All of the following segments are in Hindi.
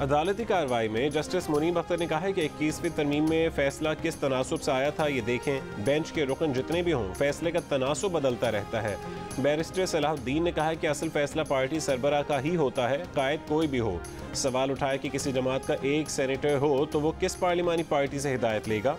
अदालती कार्रवाई में जस्टिस मुनीब अख्तर ने कहा है कि 21वीं तरमीम में फैसला किस तनासुब से आया था ये देखें। बेंच के रुकन जितने भी हों, फैसले का तनासुब बदलता रहता है। बैरिस्टर सलाहुद्दीन ने कहा है कि असल फैसला पार्टी सरबराह का ही होता है, कायद कोई भी हो। सवाल उठाया कि किसी जमात का एक सेनेटर हो तो वो किस पार्लिमानी पार्टी से हिदायत लेगा।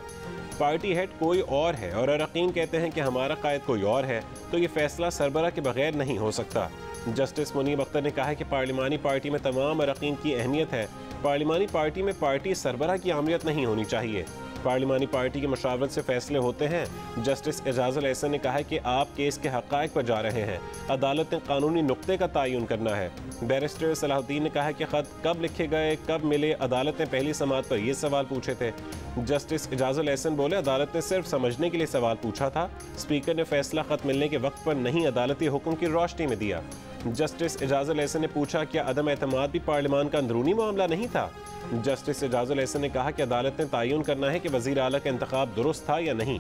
पार्टी हेड कोई और है और अरकान कहते हैं कि हमारा कायद कोई और है, तो ये फैसला सरबराह के बगैर नहीं हो सकता। जस्टिस मुनीब अख्तर ने कहा है कि पार्लिमानी पार्टी में तमाम अरकान की अहमियत है। पार्लिमानी पार्टी में पार्टी सरबराह की आमियत नहीं होनी चाहिए। पार्लिमानी पार्टी की मशावरत से फैसले होते हैं। जस्टिस एजाजुल एहसन ने कहा है कि आप केस के हक़ाइक़ पर जा रहे हैं, अदालत ने कानूनी नुक्ते का तयन करना है। बैरिस्टर सलाहुद्दीन ने कहा है कि ख़त कब लिखे गए, कब मिले, अदालत ने पहली समाअत पर ये सवाल पूछे थे। जस्टिस एजाजुल एहसन बोले, अदालत ने सिर्फ समझने के लिए सवाल पूछा था, स्पीकर ने फैसला ख़त मिलने के वक्त पर नहीं अदालती हुक्म की रोशनी में दिया। जस्टिस एजाजुल एहसन ने पूछा क्या अदम एतमाद भी पार्लिमान का अंदरूनी मामला नहीं था। जस्टिस एजाजुल एहसन ने कहा कि अदालत ने तयन करना है कि वज़ीर आला का इंतखाब दुरुस्त था या नहीं।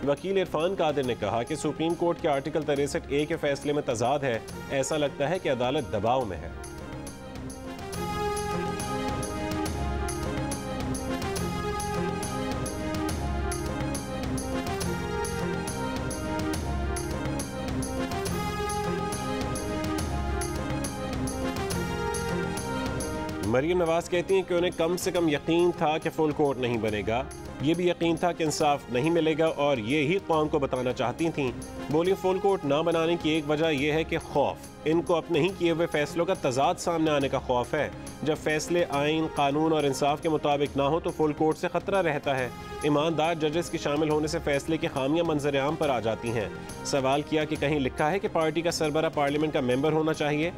वकील इरफान कादिर ने कहा कि सुप्रीम कोर्ट के आर्टिकल 63A के फैसले में तजाद है, ऐसा लगता है कि अदालत दबाव में है। मरियम नवाज कहती हैं कि उन्हें कम से कम यकीन था कि फुल कोर्ट नहीं बनेगा, ये भी यकीन था कि इंसाफ नहीं मिलेगा और ये ही कौम को बताना चाहती थीं। बोली फुल कोर्ट ना बनाने की एक वजह यह है कि खौफ, इनको अपने ही किए हुए फैसलों का तजाद सामने आने का खौफ है। जब फैसले आइन, कानून और इंसाफ के मुताबिक ना हो तो फुल कोर्ट से खतरा रहता है। ईमानदार जजेस के शामिल होने से फैसले की खामियां मंजर आम पर आ जाती हैं। सवाल किया कि कहीं लिखा है कि पार्टी का सरबरा पार्लियामेंट का मेंबर होना चाहिए,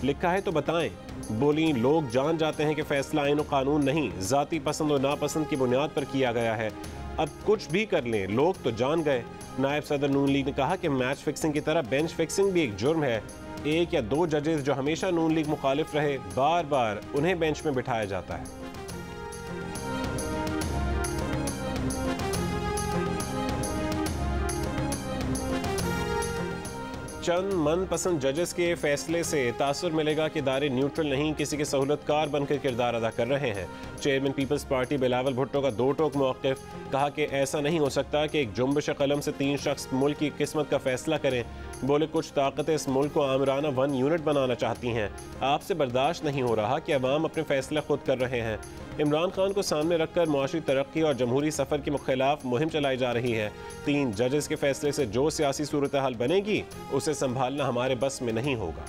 लिखा है तो बताएं। बोली लोग जान जाते हैं कि फैसला आइन और कानून नहीं, जाती पसंद और नापसंद की बुनियाद पर किया गया है। अब कुछ भी कर लें, लोग तो जान गए। नायब सदर नून लीग ने कहा कि मैच फिक्सिंग की तरह बेंच फिक्सिंग भी एक जुर्म है। एक या दो जजेस जो हमेशा नून लीग मुखालिफ रहे, बार बार उन्हें बेंच में बिठाया जाता है। चंद मनपसंद जजेस के फैसले से तासुर मिलेगा कि इदारे न्यूट्रल नहीं, किसी के सहूलतकार बनकर किरदार अदा कर रहे हैं। Chairman Peoples Party Bilawal Bhutto का दो टोक मौक़िफ़, कहा कि ऐसा नहीं हो सकता कि एक जुम्बिश कलम से 3 शख्स मुल्क की किस्मत का फैसला करें। बोले कुछ ताकतें इस मुल्क को आमराना 1 यूनिट बनाना चाहती हैं, आपसे बर्दाश्त नहीं हो रहा कि अवाम अपने फैसले खुद कर रहे हैं। इमरान खान को सामने रखकर मुआशी तरक्की और जमहूरी सफ़र के खिलाफ मुहिम चलाई जा रही है। 3 जजेस के फैसले से जो सियासी सूरत हाल बनेगी उसे संभालना हमारे बस में नहीं होगा।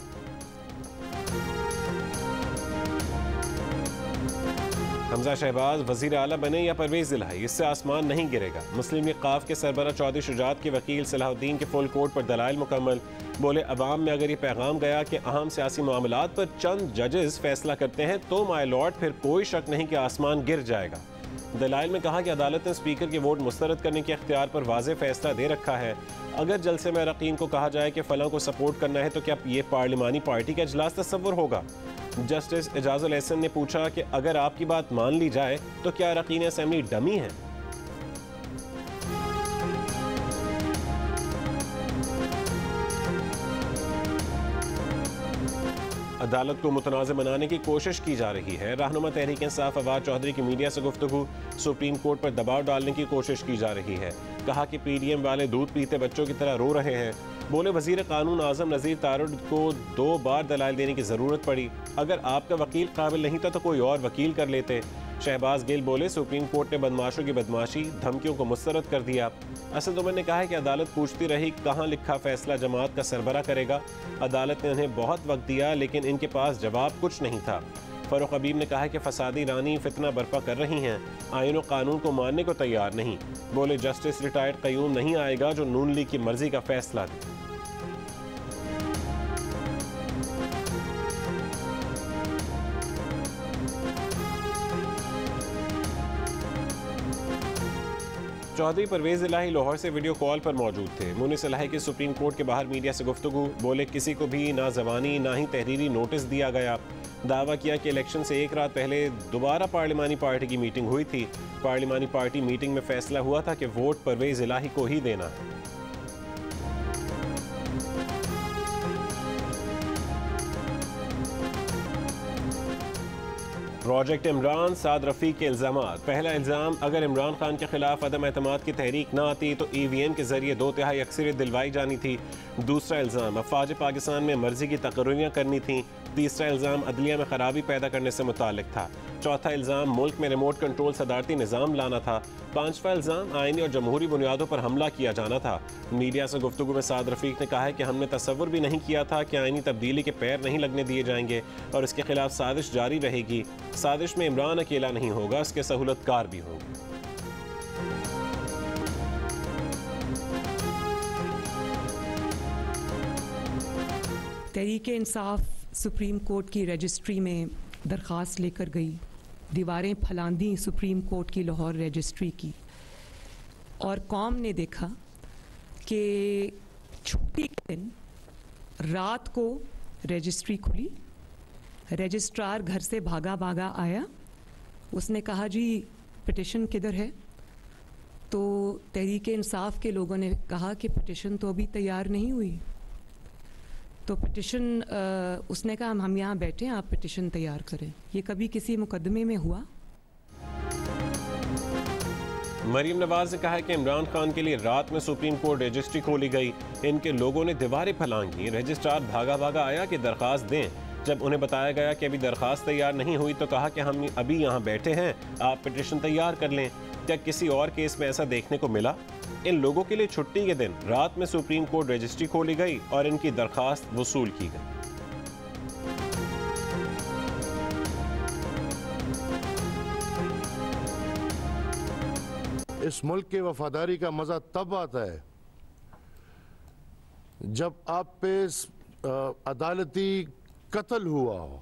हमजा शहबाज वज़ीर आला बने या परवेज़ इलाही, इससे आसमान नहीं गिरेगा। मुस्लिम लीग क़ाफ के सरबरा चौधरी शुजात के वकील सलाहुद्दीन के फुल कोर्ट पर दलाइल मुकम्मल। बोले अवाम में अगर ये पैगाम गया कि अहम सियासी मामलात पर चंद जजेस फैसला करते हैं तो माय लॉर्ड फिर कोई शक नहीं कि आसमान गिर जाएगा। दलाइल में कहा कि अदालत ने स्पीकर के वोट मुस्तरद करने के अख्तियार पर वाज़ेह फैसला दे रखा है। अगर जलसे में अरकान को कहा जाए कि फ़लाँ को सपोर्ट करना है तो क्या ये पार्लिमानी पार्टी का इजलास तस्वुर होगा। जस्टिस एजाजुल एहसन ने पूछा कि अगर आपकी बात मान ली जाए तो क्या अरकान असेंबली डमी है। अदालत को मुतनाज़ बनाने की कोशिश की जा रही है। रहनुमा तहरीक इंसाफ फवाद चौधरी की मीडिया से गुफ्तगू, सुप्रीम कोर्ट पर दबाव डालने की कोशिश की जा रही है। कहा कि PDM वाले दूध पीते बच्चों की तरह रो रहे हैं। बोले वज़ीर कानून आज़म नज़ीर तारुड को 2 बार दलाइल देने की ज़रूरत पड़ी, अगर आपका वकील काबिल नहीं था तो कोई और वकील कर लेते। शहबाज गिल बोले सुप्रीम कोर्ट ने बदमाशों की बदमाशी, धमकियों को मुस्तरद कर दिया। असद उमर ने कहा है कि अदालत पूछती रही कहाँ लिखा फैसला जमात का सरबरा करेगा। अदालत ने उन्हें बहुत वक्त दिया लेकिन इनके पास जवाब कुछ नहीं था। फ़ारूक हबीब ने कहा है कि फसादी रानी फितना बर्पा कर रही हैं, आइन और कानून को मानने को तैयार नहीं। बोले जस्टिस रिटायर्ड क़य्यूम नहीं आएगा जो नून लीग की मर्जी का फैसला दे। चौधरी परवेज़ इलाही लाहौर से वीडियो कॉल पर मौजूद थे। मुनीस इलाही की सुप्रीम कोर्ट के बाहर मीडिया से गुफ्तगू, बोले किसी को भी ना ज़बानी ना ही तहरीरी नोटिस दिया गया। दावा किया कि इलेक्शन से एक रात पहले दोबारा पार्लिमानी पार्टी की मीटिंग हुई थी। पार्लिमानी पार्टी मीटिंग में फैसला हुआ था कि वोट परवेज़ इलाही को ही देना है। प्रोजेक्ट इमरान, साद रफ़ीक के इल्ज़ामात। पहला इल्ज़ाम, अगर इमरान खान के खिलाफ अदम एतमाद की तहरीक न आती तो EVM के जरिए 2/3 अक्सरियत दिलवाई जानी थी। दूसरा इल्ज़ाम, अफवाज पाकिस्तान में मर्जी की तकर्रियाँ करनी थी। तीसरा इल्ज़ाम, अदलिया में खराबी पैदा करने से मुताल्लिक था। चौथा इल्ज़ाम, मुल्क में रिमोट कंट्रोल सदारती निज़ाम लाना था। पांचवा इल्ज़ाम, आईनी और जमहूरी बुनियादों पर हमला किया जाना था। मीडिया से गुफ्तगू में साद रफ़ीक ने कहा है कि हमने तसव्वुर भी नहीं किया था कि आईनी तब्दीली के पैर नहीं लगने दिए जाएंगे और इसके खिलाफ साजिश जारी रहेगी। साजिश में इमरान अकेला नहीं होगा, इसके सहूलतकार भी होंगे। तहरीक इंसाफ सुप्रीम कोर्ट की रजिस्ट्री में दरख्वास्त लेकर गई, दीवारें फलांदी सुप्रीम कोर्ट की लाहौर रजिस्ट्री की, और कौम ने देखा कि छुट्टी के दिन रात को रजिस्ट्री खुली, रजिस्ट्रार घर से भागा भागा आया, उसने कहा जी पिटिशन किधर है? तो तहरीक इंसाफ के लोगों ने कहा कि पिटिशन तो अभी तैयार नहीं हुई। तो पिटिशन उसने कहा हम यहाँ बैठे हैं, आप पिटिशन तैयार करें। ये कभी किसी मुकदमे में हुआ? मरीम नवाज ने कहा है कि इमरान खान के लिए रात में सुप्रीम कोर्ट रजिस्ट्री खोली गई, इनके लोगों ने दीवारें फलांगी, रजिस्ट्रार भागा भागा आया कि दरख्वास्त दें। जब उन्हें बताया गया कि अभी दरख्वास्त तैयार नहीं हुई तो कहा कि हम अभी यहाँ बैठे हैं, आप पिटिशन तैयार कर लें। क्या किसी और केस में ऐसा देखने को मिला? इन लोगों के लिए छुट्टी के दिन रात में सुप्रीम कोर्ट रजिस्ट्री खोली गई और इनकी दरख्वास्त वसूल की गई। इस मुल्क की वफादारी का मजा तब आता है जब आप पे अदालती कत्ल हुआ हो।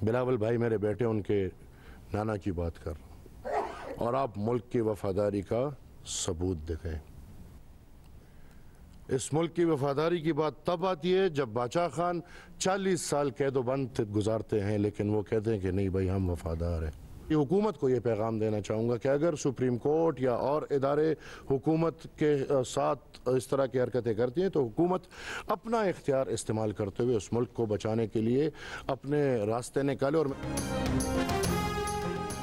बिलावल भाई मेरे बेटे, उनके नाना की बात कर रहा हूं, और आप मुल्क की वफादारी का सबूत दिखाएं। इस मुल्क की वफादारी की बात तब आती है जब बादशाह खान 40 साल कैदोबंद गुजारते हैं, लेकिन वो कहते हैं कि नहीं भाई हम वफादार हैं। ये हुकूमत को ये पैगाम देना चाहूँगा कि अगर सुप्रीम कोर्ट या और इदारे हुकूमत के साथ इस तरह की हरकतें करती हैं तो हुकूमत अपना इख्तियार इस्तेमाल करते हुए उस मुल्क को बचाने के लिए अपने रास्ते निकाले। और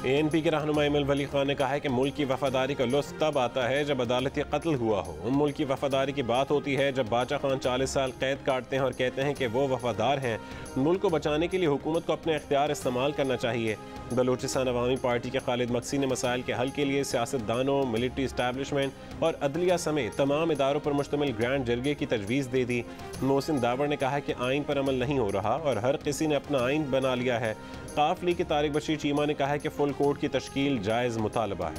ANP के रहनुमा इमल वली खान ने कहा है कि मुल्क की वफादारी का लुत्फ तब आता है जब अदालती कत्ल हुआ हो। मुल्क की वफादारी की बात होती है जब बादशाह खान 40 साल कैद काटते हैं और कहते हैं कि वो वफादार हैं। मुल्क को बचाने के लिए हुकूमत को अपने इख्तियार इस्तेमाल करना चाहिए। बलूचिस्तान अवामी पार्टी के खालिद मक्सी ने मसाइल के हल के लिए सियासतदानों, मिलिट्री इस्टेब्लिशमेंट और अदलिया समेत तमाम इदारों पर मुश्तमिल ग्रैंड जरगे की तजवीज़ दे दी। मोहसिन दावर ने कहा है कि आइन पर अमल नहीं हो रहा और हर किसी ने अपना आइन बना लिया है। काफ लीग के तारिक बशीर चीमा ने कहा है कि फुल कोर्ट की तश्कील जायज़ मुतालबा है।